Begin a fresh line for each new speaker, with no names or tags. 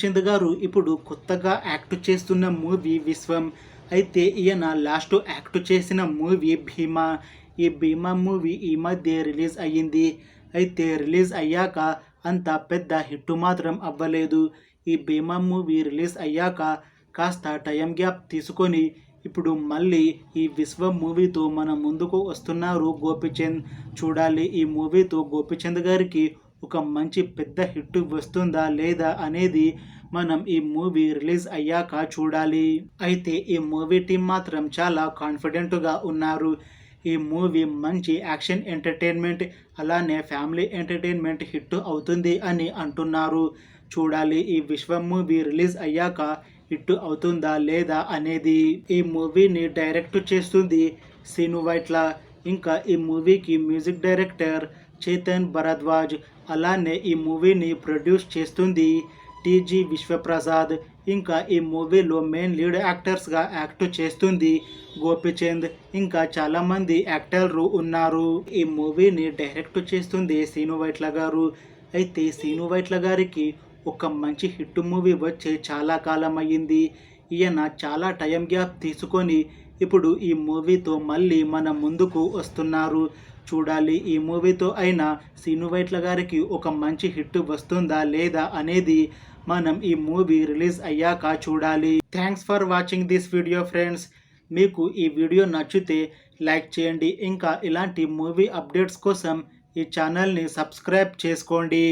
గోపీచంద్ గారు ఇప్పుడు కొత్తగా యాక్ట్ చేస్తున్న మూవీ విశ్వం. అయితే ఈయన లాస్ట్ యాక్ట్ చేసిన మూవీ భీమా. ఈ భీమా మూవీ ఈ మధ్య రిలీజ్ అయ్యింది. అయితే రిలీజ్ అయ్యాక అంత పెద్ద హిట్ మాత్రం అవ్వలేదు. ఈ భీమా మూవీ రిలీజ్ అయ్యాక కాస్త టైం గ్యాప్ తీసుకొని ఇప్పుడు మళ్ళీ ఈ విశ్వం మూవీతో మన ముందుకు వస్తున్నారు గోపీచంద్. చూడాలి ఈ మూవీతో గోపీచంద్ గారికి ఒక మంచి పెద్ద హిట్ వస్తుందా లేదా అనేది మనం ఈ మూవీ రిలీజ్ అయ్యాక చూడాలి. అయితే ఈ మూవీ టీం మాత్రం చాలా కాన్ఫిడెంట్గా ఉన్నారు. ఈ మూవీ మంచి యాక్షన్ ఎంటర్టైన్మెంట్ అలానే ఫ్యామిలీ ఎంటర్టైన్మెంట్ హిట్ అవుతుంది అని అంటున్నారు. చూడాలి ఈ విశ్వం మూవీ రిలీజ్ అయ్యాక హిట్ అవుతుందా లేదా అనేది. ఈ మూవీని డైరెక్ట్ చేస్తుంది సీను వైట్ల. ఇంకా ఈ మూవీకి మ్యూజిక్ డైరెక్టర్ చేతన్ భరద్వాజ్. అలానే ఈ మూవీని ప్రొడ్యూస్ చేస్తుంది టీజీ విశ్వప్రసాద్. ఇంకా ఈ మూవీలో మెయిన్ లీడ్ యాక్టర్స్గా యాక్ట్ చేస్తుంది గోపీచంద్. ఇంకా చాలామంది యాక్టర్లు ఉన్నారు. ఈ మూవీని డైరెక్ట్ చేస్తుంది సీను వైట్ల గారు. అయితే సీను వైట్ల గారికి ఒక మంచి హిట్ మూవీ వచ్చే చాలా కాలం అయ్యింది. ఈయన చాలా టైం గ్యాప్ తీసుకొని ఇప్పుడు ఈ మూవీతో మళ్ళీ మన ముందుకు వస్తున్నారు. చూడాలి ఈ మూవీతో అయినా సీను వైట్ల గారికి ఒక మంచి హిట్ వస్తుందా లేదా అనేది మనం ఈ మూవీ రిలీజ్ అయ్యాక చూడాలి. Thanks for watching this video friends. మీకు ఈ వీడియో నచ్చితే లైక్ చేయండి. ఇంకా ఇలాంటి మూవీ అప్డేట్స్ కోసం ఈ ఛానల్ని సబ్స్క్రైబ్ చేసుకోండి.